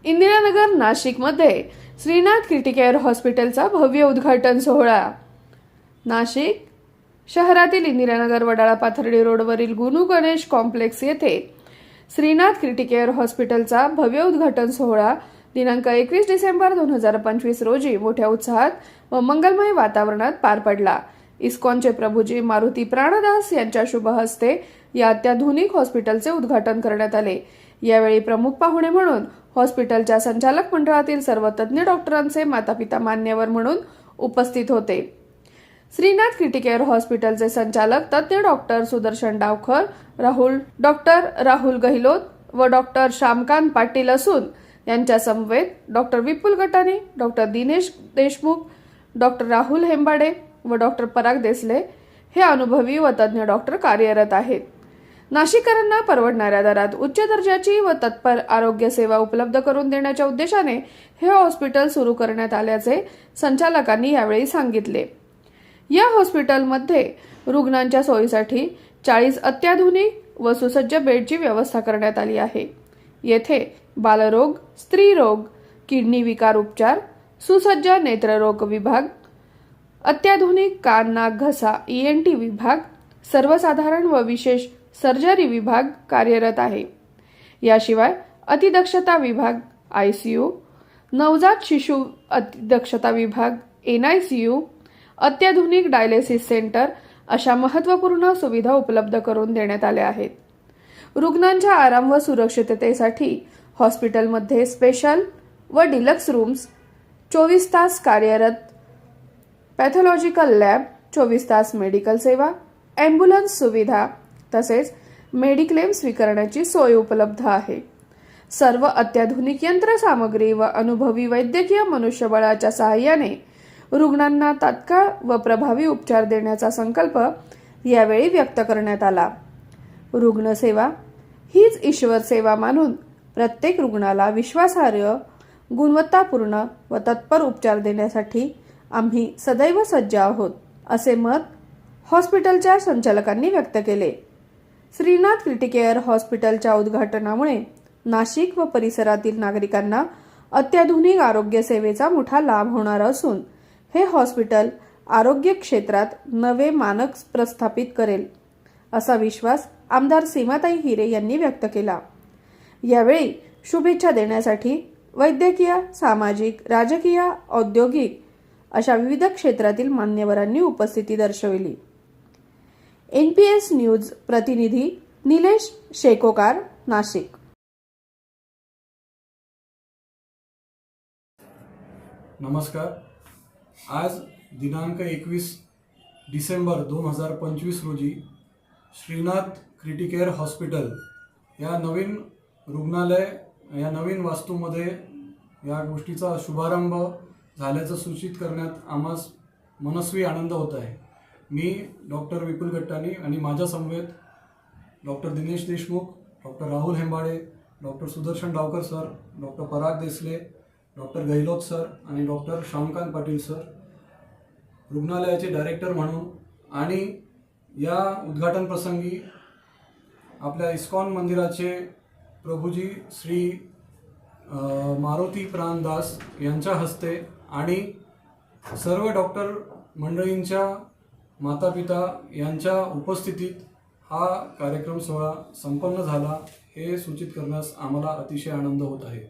इंदिरानगर नाशिकमध्ये श्रीनाथ क्रिटिकेअर हॉस्पिटलचा भव्य उद्घाटन सोहळा। नाशिक शहरातील इंदिरानगर वडाळा पाथर्डी रोडवरील गुरु गणेश कॉम्प्लेक्स येथे श्रीनाथ क्रिटिकेअर हॉस्पिटलचा भव्य उद्घाटन सोहळा दिनांक 21 डिसेंबर 2025 रोजी मोठ्या उत्साहात व मंगलमय वातावरणात पार पडला। इस्कॉनचे प्रभूजी मारुती प्राणदास यांच्या शुभ हस्ते या अत्याधुनिक हॉस्पिटलचे उद्घाटन करण्यात आले। यावेळी प्रमुख पाहुणे म्हणून हॉस्पिटलच्या संचालक मंडळातील सर्व तज्ञ डॉक्टरांचे मातापिता मान्यवर म्हणून उपस्थित होते। श्रीनाथ क्रिटिकेअर हॉस्पिटलचे संचालक तज्ञ डॉक्टर सुदर्शन डावकर, डॉक्टर राहुल गहिलोत व डॉक्टर श्यामकांत पाटील असून यांच्या समवेत डॉक्टर विपुल गटाणी, डॉक्टर दिनेश देशमुख, डॉक्टर राहुल हेंबाडे व डॉक्टर पराग देसले हे अनुभवी व तज्ञ डॉक्टर कार्यरत आहेत। नाशिककरांना परवडणाऱ्या दरात उच्च दर्जाची व तत्पर आरोग्य सेवा उपलब्ध करून देण्याच्या उद्देशाने हे हॉस्पिटल सुरू करण्यात आल्याचे संचालकांनी यावेळी सांगितले। या हॉस्पिटलमध्ये रुग्णांच्या सोयीसाठी 40 अत्याधुनिक व सुसज्ज बेडची व्यवस्था करण्यात आली आहे। येथे बालरोग, स्त्रीरोग, किडनी विकार उपचार, सुसज्ज नेत्ररोग विभाग, अत्याधुनिक कान नाक घसा ENT विभाग, सर्वसाधारण व विशेष सर्जरी विभाग कार्यरत आहे। याशिवाय अतिदक्षता विभाग ICU, नवजात शिशु अतिदक्षता विभाग NICU, अत्याधुनिक डायलिसिस सेंटर अशा महत्त्वपूर्ण सुविधा उपलब्ध करून देण्यात आल्या आहेत। रुग्णांच्या आराम व सुरक्षिततेसाठी हॉस्पिटलमध्ये स्पेशल व डिलक्स रूम्स, 24 तास कार्यरत पॅथॉलॉजिकल लॅब, 24 तास मेडिकल सेवा, ॲम्ब्युलन्स सुविधा तसेच मेडिक्लेम स्वीकारण्याची सोय उपलब्ध आहे। सर्व अत्याधुनिक यंत्रसामग्री व अनुभवी वैद्यकीय मनुष्यबळाच्या सहाय्याने रुग्णांना तात्काळ व प्रभावी उपचार देण्याचा संकल्प यावेळी व्यक्त करण्यात आला। रुग्णसेवा हीच ईश्वर सेवा मानून प्रत्येक रुग्णाला विश्वासार्ह, गुणवत्तापूर्ण व तत्पर उपचार देण्यासाठी आम्ही सदैव सज्ज आहोत, असे मत हॉस्पिटलच्या संचालकांनी व्यक्त केले। श्रीनाथ क्रिटिकेअर हॉस्पिटलच्या उद्घाटनामुळे नाशिक व परिसरातील नागरिकांना अत्याधुनिक आरोग्य सेवेचा मोठा लाभ होणार असून हे हॉस्पिटल आरोग्य क्षेत्रात नवे मानक प्रस्थापित करेल, असा विश्वास आमदार सीमाताई हिरे यांनी व्यक्त केला। यावेळी शुभेच्छा देण्यासाठी वैद्यकीय, सामाजिक, राजकीय, औद्योगिक अशा विविध क्षेत्रातील मान्यवरांनी उपस्थिती दर्शवली। NPS न्यूज प्रतिनिधी निलेश शेकोकार, नाशिक। नमस्कार। आज दिनांक 21 डिसेंबर 2025 रोजी श्रीनाथ क्रिटिकेअर हॉस्पिटल या नवीन रुग्णालय, या नवीन वास्तूमध्ये या गोष्टीचा शुभारंभ झाल्याचं सूचित करण्यात आम्हास मनस्वी आनंद होत आहे। मी डॉक्टर विपुल गटाणी आणि माझ्या समवेत doctor Dinesh Deshmukh, doctor Rahul Hembade, doctor Sudarshan Dawkar sir, doctor Parag Desale, doctor Gahlot sir आणि डॉक्टर श्यामकांत पाटील सर रुग्णालयाचे डायरेक्टर म्हणून आणि या उद्घाटन प्रसंगी आपल्या इस्कॉन मंदिराचे प्रभूजी श्री मारुती प्राणदास यांच्या हस्ते आणि सर्व डॉक्टर मंडळींच्या मातापिता यांच्या उपस्थितीत हा कार्यक्रम सोहळा संपन्न झाला, हे सूचित करण्यास आम्हाला अतिशय आनंद होत आहे।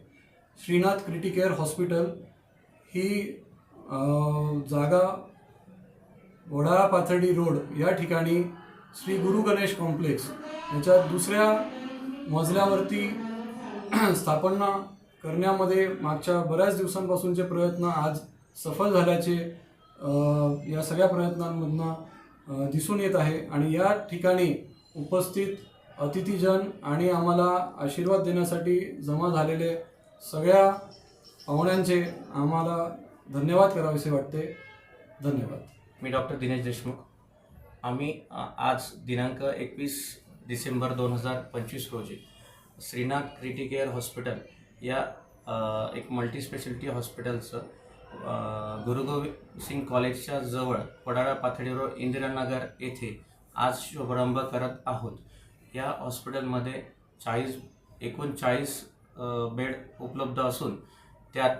श्रीनाथ क्रिटिकेअर हॉस्पिटल ही जागा वडाळा पाथर्डी रोड या ठिकाणी श्री गुरु गणेश कॉम्प्लेक्स याच्या दुसऱ्या मजल्यावरती स्थापना करण्यामध्ये मागच्या बऱ्याच दिवसांपासूनचे प्रयत्न आज सफल झाल्याचे या सगळ्या प्रयत्नांमधनं दिसून येत आहे। आणि या ठिकाणी उपस्थित अतिथीजन आणि आम्हाला आशीर्वाद देण्यासाठी जमा झालेले सगळ्या पाहुण्यांचे आम्हाला धन्यवाद करावेसे वाटते। धन्यवाद। मी डॉक्टर दिनेश देशमुख। आम्ही आज दिनांक 21 डिसेंबर 2025 रोजी श्रीनाथ क्रिटिकेअर हॉस्पिटल या एक मल्टीस्पेशलिटी हॉस्पिटलचं गुरु गोविंद सिंग कॉलेजच्या जवळ वडाळा पाथर्डी रोड इंदिरानगर येथे आज शुभारंभ करत आहोत। या हॉस्पिटलमध्ये 40 बेड उपलब्ध असून त्यात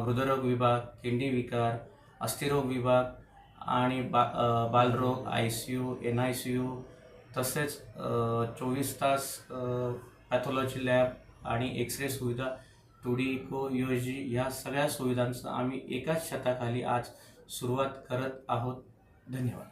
हृदयरोग विभाग, किडनी विकार, अस्थिरोग विभाग आणि बालरोग, ICU, NICU तसेच 24 तास पॅथॉलॉजी लॅब आणि एक्सरे सुविधा, टुडिको USG ह्या सगळ्या सुविधांचं आम्ही एकाच छताखाली आज सुरुवात करत आहोत. धन्यवाद.